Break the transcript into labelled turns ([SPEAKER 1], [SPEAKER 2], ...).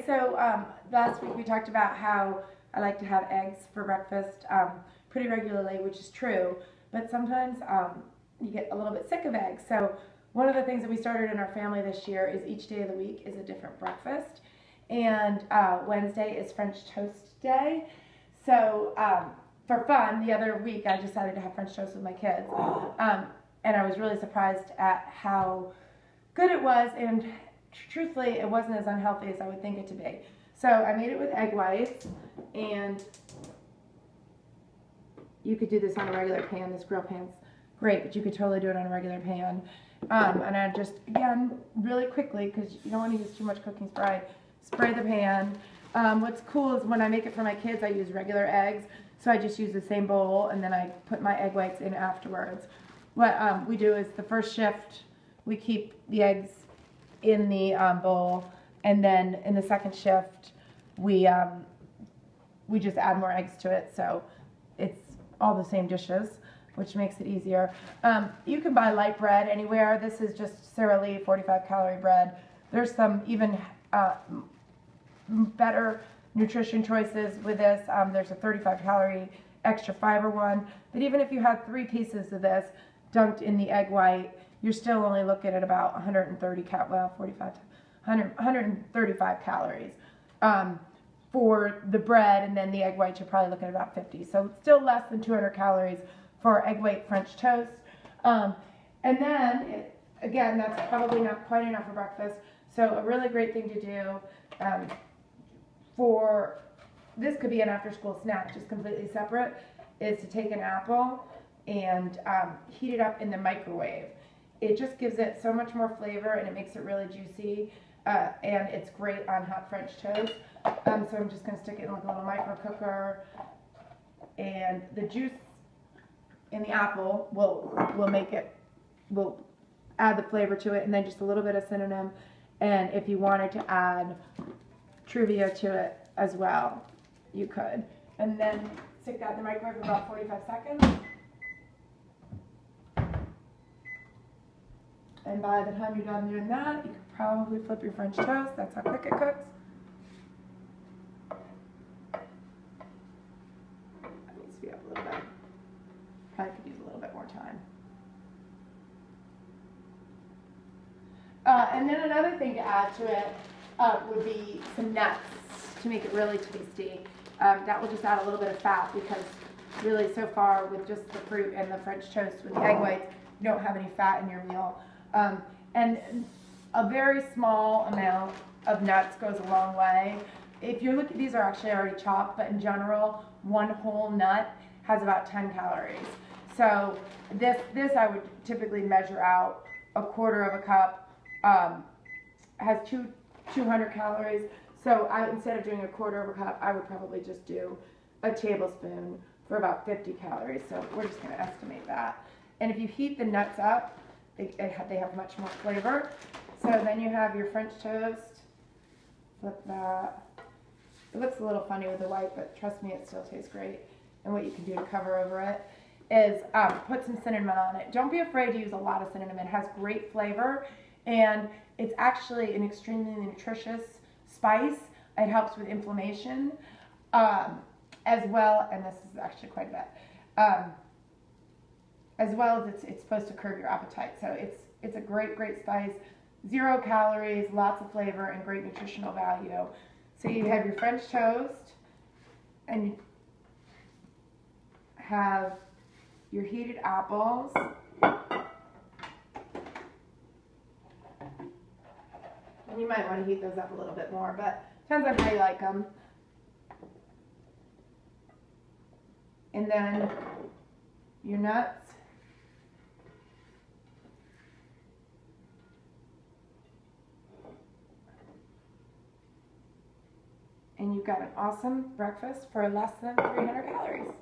[SPEAKER 1] so last week we talked about how I like to have eggs for breakfast pretty regularly, which is true, but sometimes you get a little bit sick of eggs. So one of the things that we started in our family this year is each day of the week is a different breakfast. And Wednesday is French toast day. So for fun, the other week I decided to have French toast with my kids. And I was really surprised at how good it was, and truthfully, it wasn't as unhealthy as I would think it to be. So I made it with egg whites, and you could do this on a regular pan. This grill pan's great, but you could totally do it on a regular pan. And I just, again, really quickly, because you don't want to use too much cooking spray the pan. What's cool is when I make it for my kids, I use regular eggs. So I just use the same bowl, and then I put my egg whites in afterwards. What we do is the first shift, we keep the eggs in the bowl, and then in the second shift, we just add more eggs to it. So it's all the same dishes, which makes it easier. You can buy light bread anywhere. This is just Sara Lee 45-calorie bread. There's some even better nutrition choices with this. There's a 35-calorie extra fiber one. But even if you have 3 pieces of this dunked in the egg white, you're still only looking at about 135 calories for the bread, and then the egg white you're probably looking at about 50. So still less than 200 calories for egg white French toast. And then, again, that's probably not quite enough for breakfast. So a really great thing to do for, this could be an after-school snack, just completely separate, is to take an apple and heat it up in the microwave. It just gives it so much more flavor, and it makes it really juicy, and it's great on hot French toast. So I'm just going to stick it in like a little micro cooker, and the juice in the apple will add the flavor to it, and then just a little bit of cinnamon, and if you wanted to add Truvia to it as well, you could. And then stick that in the microwave for about 45 seconds. And by the time you're done doing that, you could probably flip your French toast. That's how quick it cooks. That needs to be up a little bit. Probably could use a little bit more time. And then another thing to add to it would be some nuts to make it really tasty. That will just add a little bit of fat, because really so far with just the fruit and the French toast with the egg whites, you don't have any fat in your meal. And a very small amount of nuts goes a long way. If you're looking, these are actually already chopped, but in general, one whole nut has about 10 calories. So this I would typically measure out a quarter of a cup, has 200 calories. So instead of doing a quarter of a cup, I would probably just do a tablespoon for about 50 calories. So we're just going to estimate that. And if you heat the nuts up, they have much more flavor. So then you have your French toast. Flip that. It looks a little funny with the white, but trust me, it still tastes great. And what you can do to cover over it is put some cinnamon on it. Don't be afraid to use a lot of cinnamon. It has great flavor, and it's actually an extremely nutritious spice. It helps with inflammation as well, and this is actually quite a bit. As well as it's supposed to curb your appetite. So it's a great spice. 0 calories, lots of flavor, and great nutritional value. So you have your French toast, and you have your heated apples. And you might want to heat those up a little bit more, but depends on how you like them. And then your nuts. And you've got an awesome breakfast for less than 300 calories.